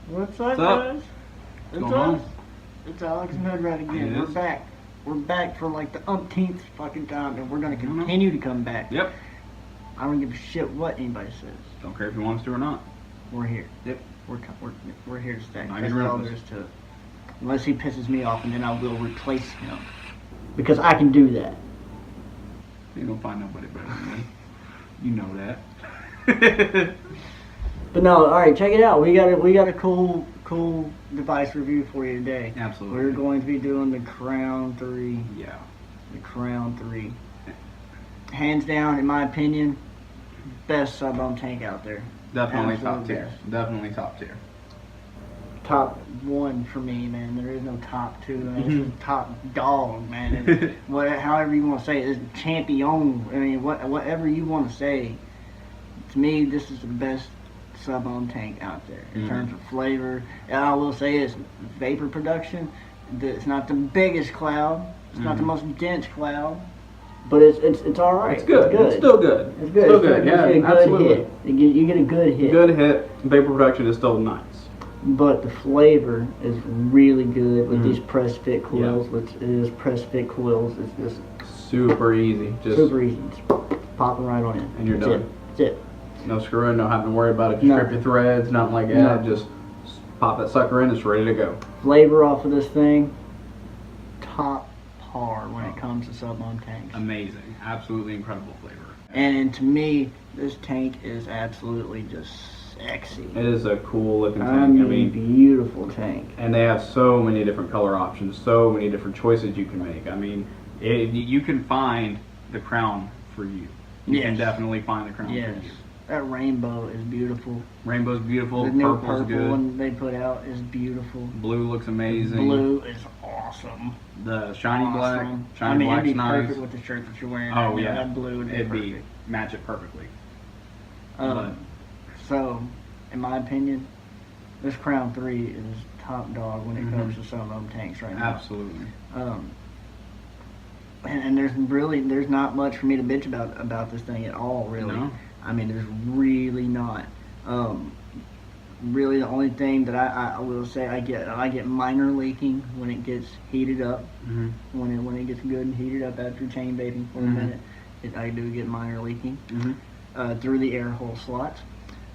What's up, What's up? guys? It's going on? us. It's Alex and HOODRAT again. It We're is. back. We're back for like the umpteenth fucking time, and we're gonna continue to come back. Yep. I don't give a shit what anybody says. Don't care if you want us to or not. We're here. Yep. We're here to stay. Not That's getting rid all of there us. is to it. Unless he pisses me off, and then I will replace him. Because I can do that. You ain't gonna find nobody better than me. You know that. But no, all right, check it out. We got a cool device review for you today. Absolutely. We're going to be doing the Crown III. Yeah. The Crown III. Hands down, in my opinion, best sub-ohm tank out there. Definitely Absolute top tier. best. Definitely top tier. Top one for me, man. There is no top two. Man. This is top dog, man. And however you want to say it, it's champion. I mean, whatever you want to say. To me, this is the best sub-ohm tank out there in terms of flavor. And I will say it's vapor production. It's not the biggest cloud. It's not the most dense cloud. But it's all right. It's good. It's still good. It's good. Still good. You Yeah, get a good absolutely. hit. You get a good hit. Good hit. Vapor production is still nice. But the flavor is really good with these press fit coils. Which is press fit coils. It's just Super easy. Just super easy. Just popping right on in. And you're That's done. it. That's it. no screwing, no having to worry about it. Just No. strip your threads, nothing like that. No. Just pop that sucker in. It's ready to go. Flavor off of this thing, top par when it comes to sub-ohm tanks. Amazing. Absolutely incredible flavor. And to me, this tank is absolutely just sexy. It is a cool looking tank. I mean, beautiful tank. And they have so many different color options, so many different choices you can make. I mean, you can find the crown for you. You can Yes. definitely find the crown Yes. for you. That rainbow is beautiful. Rainbow's beautiful. The new Purple's purple good. one they put out is beautiful. Blue looks amazing. Blue is awesome. The shiny black. Awesome. Shiny I mean, black's it'd be nice. perfect with the shirt that you're wearing. Oh right now. yeah, That blue would be it'd perfect. match it perfectly. So, in my opinion, this Crown III is top dog when it comes to sub-ohm tanks right now. Absolutely. And there's not much for me to bitch about this thing at all, really. No. I mean, there's really not. Really, the only thing that I will say I get minor leaking when it gets heated up. When it gets good and heated up after chain vaping for a minute, I do get minor leaking through the air hole slots.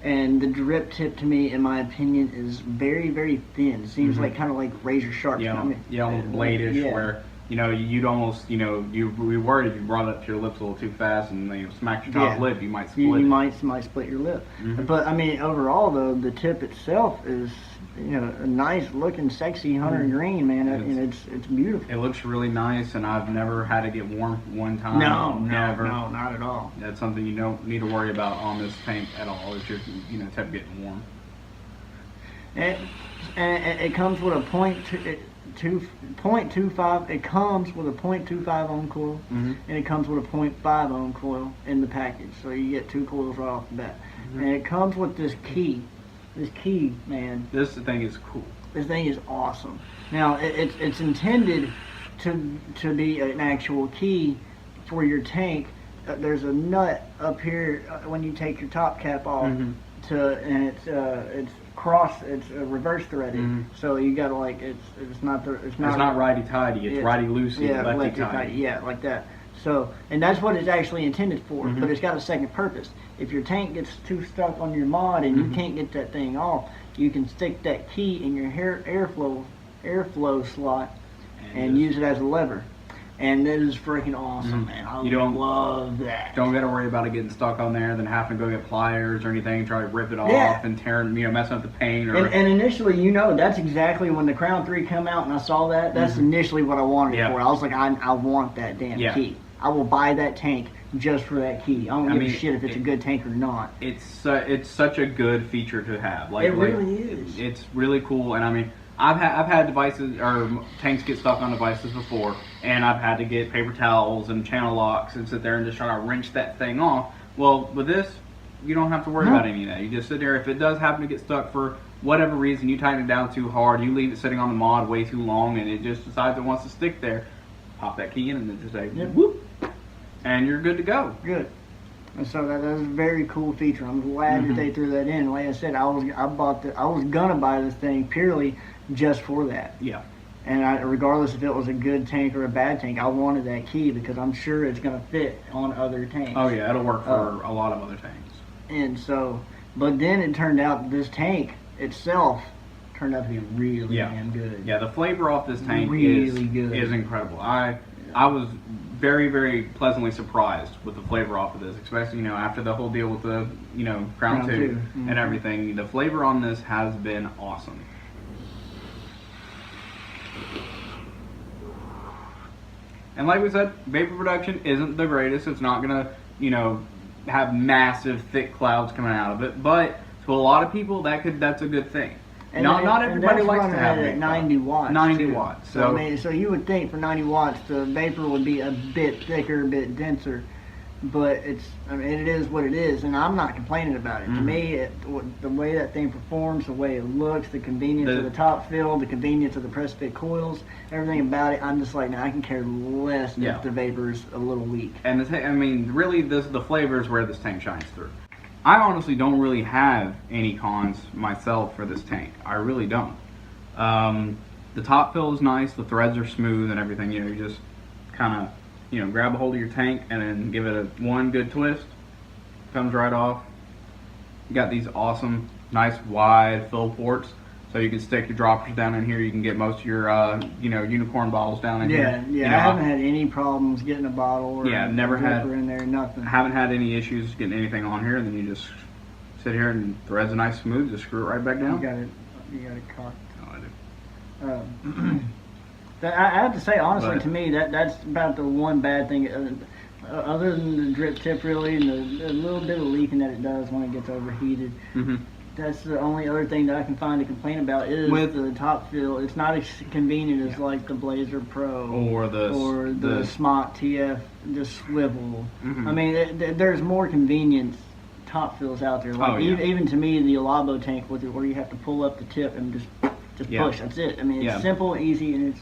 And the drip tip, to me, in my opinion, is very, very thin. It seems like kind of like razor sharp. Yeah, I mean, almost blade-ish, yeah. where you'd almost you were worried if you brought it up to your lips a little too fast and smacked your top lip, you might split. You might split your lip. But I mean, overall though, the tip itself is a nice looking, sexy hunter green, man. It's beautiful. It looks really nice, and I've never had it get warm one time. No, never. no, not at all. That's something you don't need to worry about on this tank at all. Is your tip getting warm. And it comes with a 0.25. It comes with a 0.25 ohm coil, and it comes with a 0.5 ohm coil in the package. So you get two coils right off the bat, and it comes with this key. This key, man. This thing is cool. This thing is awesome. Now it's intended to be an actual key for your tank. There's a nut up here when you take your top cap off, and it's reverse threaded. So you gotta it's not righty tighty. It's righty loosey, yeah, lefty tighty. Yeah, like that. So, and that's what it's actually intended for, but it's got a second purpose. If your tank gets too stuck on your mod and you can't get that thing off, you can stick that key in your airflow slot and use it as a lever. And that is freaking awesome, man. I love that. Don't got to worry about it getting stuck on there, then having to go get pliers or anything, try to rip it off and tearing, messing up the paint. Or and initially, that's exactly when the Crown III come out and I saw that. That's initially what I wanted it for. I was like, I want that damn key. I will buy that tank just for that key. I don't give a shit if it's a good tank or not. It's such a good feature to have. It really is. It's really cool, and I mean, I've had devices or tanks get stuck on devices before, and I've had to get paper towels and channel locks and sit there and just try to wrench that thing off. Well, with this, you don't have to worry about any of that. You just sit there. If it does happen to get stuck for whatever reason, you tighten it down too hard, you leave it sitting on the mod way too long, and it just decides it wants to stick there, pop that key in and then just say whoop, and you're good to go. Good. And so that's a very cool feature. I'm glad that they threw that in. Like I said, I was gonna buy this thing purely just for that. Yeah. And regardless if it was a good tank or a bad tank, I wanted that key because I'm sure it's gonna fit on other tanks. Oh yeah, it'll work for a lot of other tanks. And so, but then it turned out this tank itself turned out to be really damn good. Yeah, the flavor off this tank good. is incredible. I was very, very pleasantly surprised with the flavor off of this, especially, after the whole deal with the, Crown 2 and everything. The flavor on this has been awesome. And like we said, vapor production isn't the greatest. It's not going to, have massive, thick clouds coming out of it. But to a lot of people, that's a good thing. And not everybody likes to have it at 90 watts. 90 too. watts. So I mean, so you would think for 90 watts the vapor would be a bit thicker, a bit denser, but it is what it is, and I'm not complaining about it. To me, the way that thing performs, the way it looks, the convenience of the top fill, the convenience of the press fit coils, everything about it, I'm just like, I can care less if the vapor's a little weak. And really, the flavor is where this tank shines through. I honestly don't really have any cons myself for this tank. I really don't. The top fill is nice. The threads are smooth and everything. You just kind of, grab a hold of your tank and then give it one good twist. Comes right off. You got these awesome, nice, wide fill ports. So you can stick your droppers down in here. You can get most of your, unicorn bottles down in here. Yeah, I haven't had any problems getting a bottle or never a had in there, nothing. I haven't had any issues getting anything on here. And then you just sit here and threads are nice, smooth. Just screw it right back down. You got it cocked. Oh, I do. I have to say, honestly, to me, that's about the one bad thing. Other than the drip tip, really, and the little bit of leaking that it does when it gets overheated. That's the only other thing that I can find to complain about is the top fill. It's not as convenient as like the Blazer Pro or the Smot TF, the swivel. I mean, there's more convenience top fills out there. Like even to me, the Alabo tank where you have to pull up the tip and just push. That's it. I mean, it's simple, easy, and it's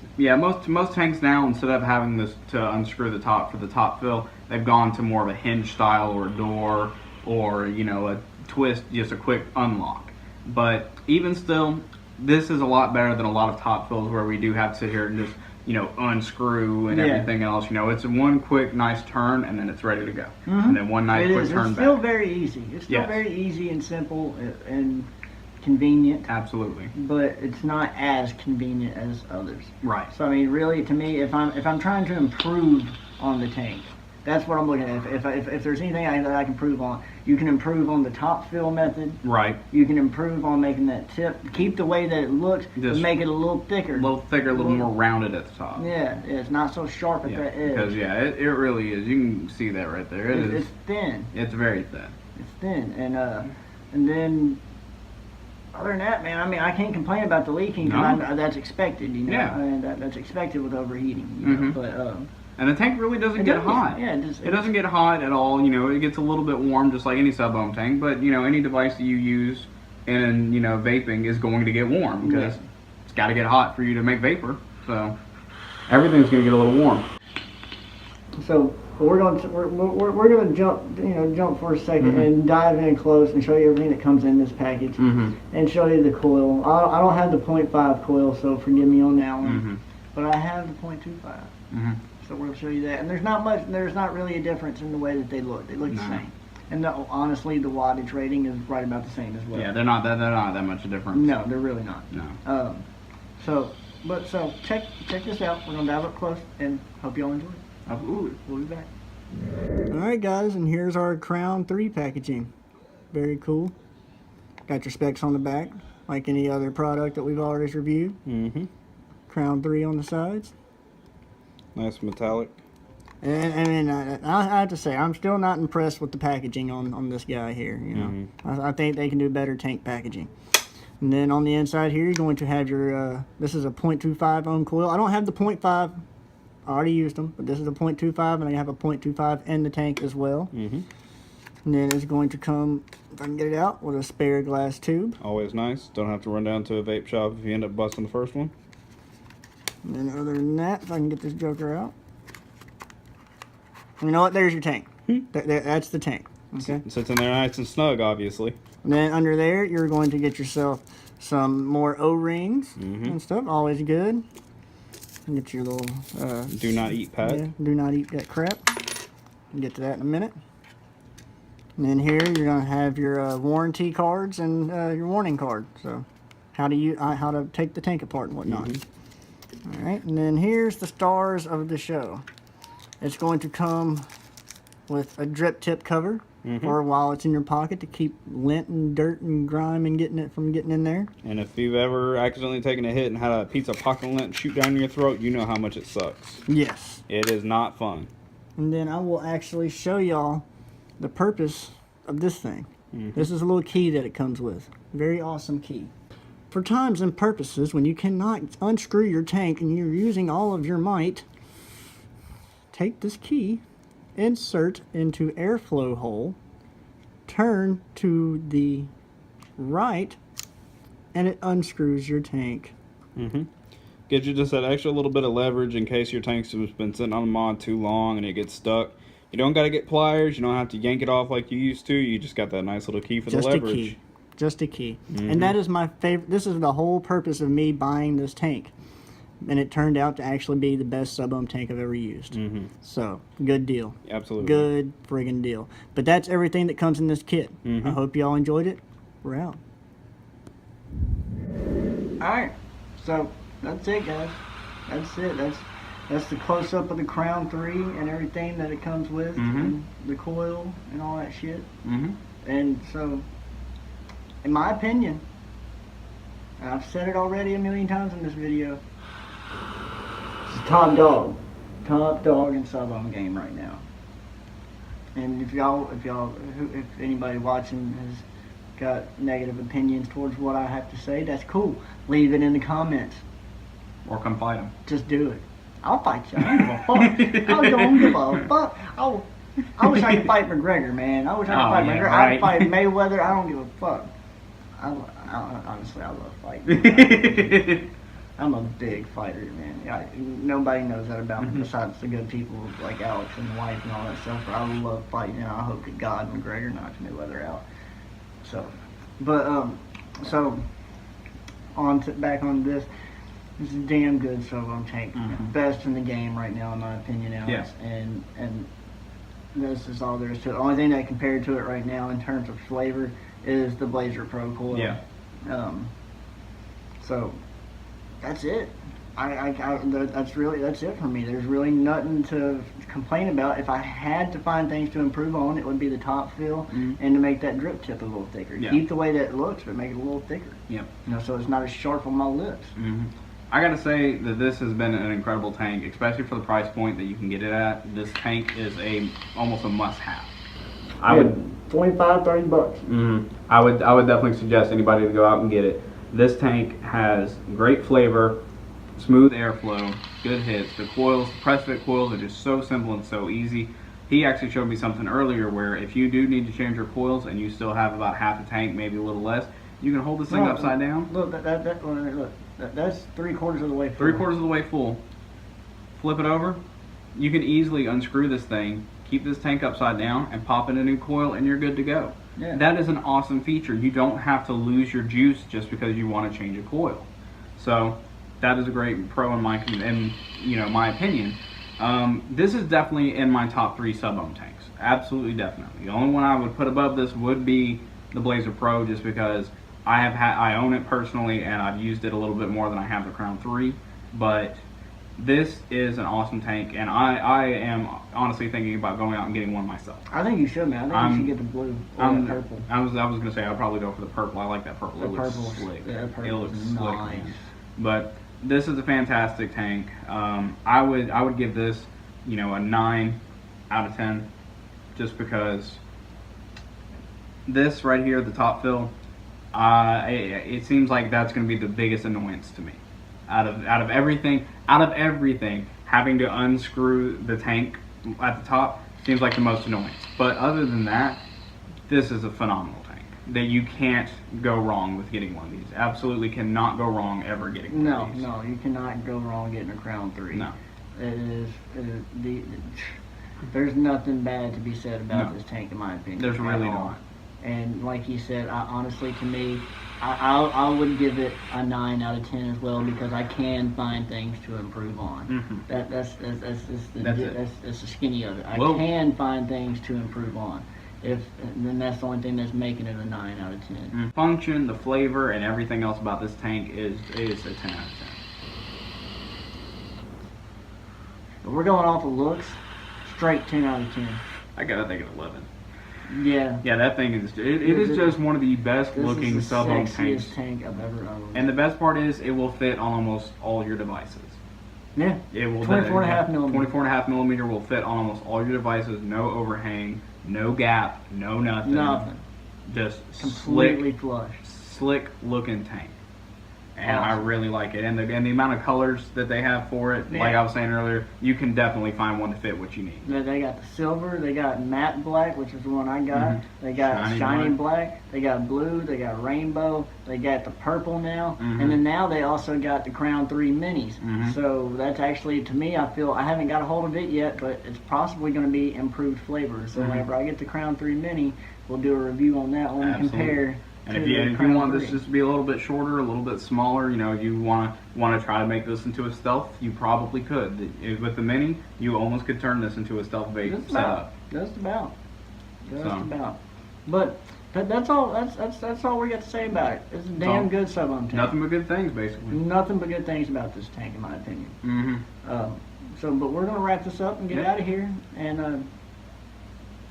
most tanks now, instead of having this to unscrew the top for the top fill, they've gone to more of a hinge style or a door or a twist, just a quick unlock. But even still, this is a lot better than a lot of top fills where we do have to sit here and just unscrew and everything else. It's one quick nice turn and then it's ready to go. And then one nice quick turn back. It's still very easy. It's still very easy and simple and convenient. Absolutely. But it's not as convenient as others. Right. So I mean, really, to me, if I'm trying to improve on the tank, that's what I'm looking at. If there's anything that I can improve on, you can improve on the top fill method. Right. You can improve on making that tip, keep the way that it looks, but make it a little thicker. A little thicker, a little more rounded at the top. Yeah, it's not so sharp at that edge. Because it really is. You can see that right there. It's thin. It's very thin. It's thin, and then. Other than that, man, I mean, I can't complain about the leaking because that's expected, Yeah. I mean, that's expected with overheating, But and the tank really doesn't get hot. Yeah, it doesn't get hot at all. It gets a little bit warm, just like any sub-ohm tank. But any device that you use in vaping is going to get warm because it's got to get hot for you to make vapor. So everything's going to get a little warm. So we're going to jump for a second and dive in close and show you everything that comes in this package and show you the coil. I don't have the 0.5 coil, so forgive me on that one, but I have the 0.25. So we'll show you that. And there's not really a difference in the way that they look. They look the same. And honestly, the wattage rating is right about the same as well. Yeah, they're not that much a difference. No, they're really not. No. So check this out. We're gonna dive up close and hope y'all enjoy it. Absolutely. We'll be back. Alright guys, and here's our Crown 3 packaging. Very cool. Got your specs on the back, like any other product that we've already reviewed. Crown 3 on the sides. Nice metallic. And I have to say, I'm still not impressed with the packaging on this guy here. I think they can do better tank packaging. And then on the inside here, you're going to have your, this is a 0.25 ohm coil. I don't have the 0.5. I already used them, but this is a 0.25, and I have a 0.25 in the tank as well. And then it's going to come, if I can get it out, with a spare glass tube. Always nice. Don't have to run down to a vape shop if you end up busting the first one. And then other than that, if I can get this joker out. You know what? There's your tank. That's the tank. Okay. Sits in there nice and snug, obviously. And then under there, you're going to get yourself some more O-rings and stuff. Always good. Get your little Do not eat pad. yeah, do not eat that crap. We'll get to that in a minute. And then here you're gonna have your warranty cards and your warning card. So how to take the tank apart and whatnot. All right, and then here's the stars of the show. It's going to come with a drip tip cover for while it's in your pocket to keep lint and dirt and grime and getting it from getting in there. And if you've ever accidentally taken a hit and had a piece of pocket lint shoot down your throat, you know how much it sucks. Yes. It is not fun. And then I will actually show y'all the purpose of this thing. This is a little key that it comes with. Very awesome key. For times and purposes when you cannot unscrew your tank and you're using all of your might, take this key, insert into airflow hole, turn to the right, and it unscrews your tank. Gives you just that extra little bit of leverage in case your tank's been sitting on the mod too long and it gets stuck. You don't got to get pliers. You don't have to yank it off like you used to. You just got that nice little key for the leverage. Just a key. Just a key. And that is my favorite. This is the whole purpose of me buying this tank. And it turned out to actually be the best sub-ohm tank I've ever used. So, good deal. Absolutely. Good friggin' deal. But that's everything that comes in this kit. I hope y'all enjoyed it. We're out. Alright. So, that's it, guys. That's it. That's the close-up of the Crown III and everything that it comes with. And the coil and all that shit. And so, in my opinion, and I've said it already a million times in this video, it's the top dog in sub-ohm game right now. And if anybody watching has got negative opinions towards what I have to say, that's cool. Leave it in the comments. Or come fight him. Just do it. I'll fight you. I don't give a fuck. I don't give a fuck. I wish I could fight McGregor, man. I wish I could fight McGregor. Right. I'd fight Mayweather. I don't give a fuck. Honestly, I love fighting. I'm a big fighter, man. Nobody knows that about me besides the good people like Alex and the wife and all that stuff. But I love fighting, and I hope to God McGregor knocks Mayweather out. So, but so back on this. This is a damn good sub-ohm tank. Best in the game right now, in my opinion, Alex. Yeah. And this is all there is to it. The only thing that compared to it right now in terms of flavor is the Blazer Pro coil. Yeah. So that's it. That's it for me. There's really nothing to complain about. If I had to find things to improve on, it would be the top fill and to make that drip tip a little thicker. Yeah. Keep the way that it looks, but make it a little thicker. Yep. So it's not as sharp on my lips. I gotta say that this has been an incredible tank, especially for the price point that you can get it at. This tank is almost a must-have. I would 25, 30 bucks. I would definitely suggest anybody to go out and get it. This tank has great flavor, smooth airflow, good hits. The coils, the press fit coils are just so simple and so easy. He actually showed me something earlier where if you do need to change your coils and you still have about half a tank, maybe a little less, you can hold this thing upside down. Look, that's 3/4 of the way full. 3/4 of the way full. Flip it over. You can easily unscrew this thing, keep this tank upside down, and pop in a new coil, and you're good to go. Yeah. That is an awesome feature. You don't have to lose your juice just because you want to change a coil. So that is a great pro in my opinion. This is definitely in my top 3 sub-ohm tanks. Absolutely, definitely. The only one I would put above this would be the Blazer Pro, just because I own it personally and I've used it a little bit more than I have the Crown III. But this is an awesome tank, and I am honestly thinking about going out and getting one myself. I think you should, man. I think you should get the blue or the purple. I was gonna say I'd probably go for the purple. I like that purple. The It looks purple, slick. yeah, It purple looks is slick. nice. Man. But this is a fantastic tank. I would give this, a 9 out of 10, just because this right here, the top fill, it seems like that's going to be the biggest annoyance to me. Out of everything, having to unscrew the tank at the top seems like the most annoyance. But other than that, this is a phenomenal tank that you can't go wrong with getting one of these. Absolutely cannot go wrong ever getting one of these. No, you cannot go wrong getting a Crown III. No. It is There's nothing bad to be said about No. this tank, in my opinion. There's at really all. not. And like you said, honestly, to me, I would give it a 9 out of 10 as well, because I can find things to improve on. Mhm. That's the skinny of it. I Well- can find things to improve on. Then that's the only thing that's making it a 9 out of 10. Function, the flavor, and everything else about this tank is a 10 out of 10. But we're going off of looks, straight 10 out of 10. I gotta think of 11. Yeah. Yeah, that thing is. It is just one of the best This looking is the sub-ohm sexiest tanks. tank I've ever owned. And the best part is, it will fit on almost all your devices. yeah, It will 24.5 millimeter. 24.5 millimeter will fit on almost all your devices. No overhang, no gap, no nothing. Nothing. Just Completely flush. slick looking tank. And I Awesome. really like it. And the amount of colors that they have for it, like Yeah. I was saying earlier, you can definitely find one to fit what you need. They got the silver, they got matte black, which is the one I got. Mhm. They got Shiny shiny black, they got blue, they got rainbow, they got the purple now, Mhm. and then now they also got the Crown 3 minis. Mhm. So that's actually, to me, I feel, I haven't got a hold of it yet, but it's possibly going to be improved flavor. So Mhm. whenever I get the Crown 3 mini, we'll do a review on that one and Absolutely. compare. And to if you the if Crown you want 3. this just to be a little bit shorter, a little bit smaller, you know, if you want to try to make this into a stealth, you probably could. With the mini, you almost could turn this into a stealth vape Just setup. about. Just So. about. But that's all. That's all we got to say about it. It's a damn all. good sub-ohm tank. Nothing but good things, basically. Nothing but good things about this tank, in my opinion. Mm-hmm. But we're gonna wrap this up and get Yeah. out of here and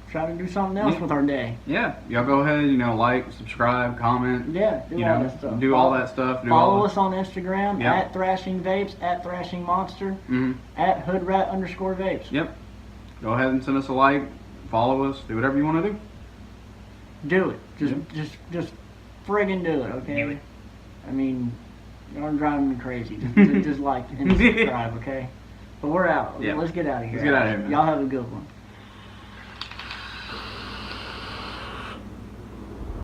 try to do something else Yeah. with our day. Yeah, y'all go ahead, you know, like, subscribe, comment. Yeah, do You all know, that stuff. do all that stuff. Do Follow all us on Instagram Yeah. at Thrashing Vapes, at Thrashing Monster, Mm-hmm. at HOODRAT_Vapes. Yep. Go ahead and send us a like. Follow us. Do whatever you want to do. Do it. Yeah. Just friggin' do it, okay? Do it. I mean, you're driving me crazy. Just like and subscribe, okay? But we're out. Yeah. Let's get out of here. Let's get out of here, man. Y'all have a good one.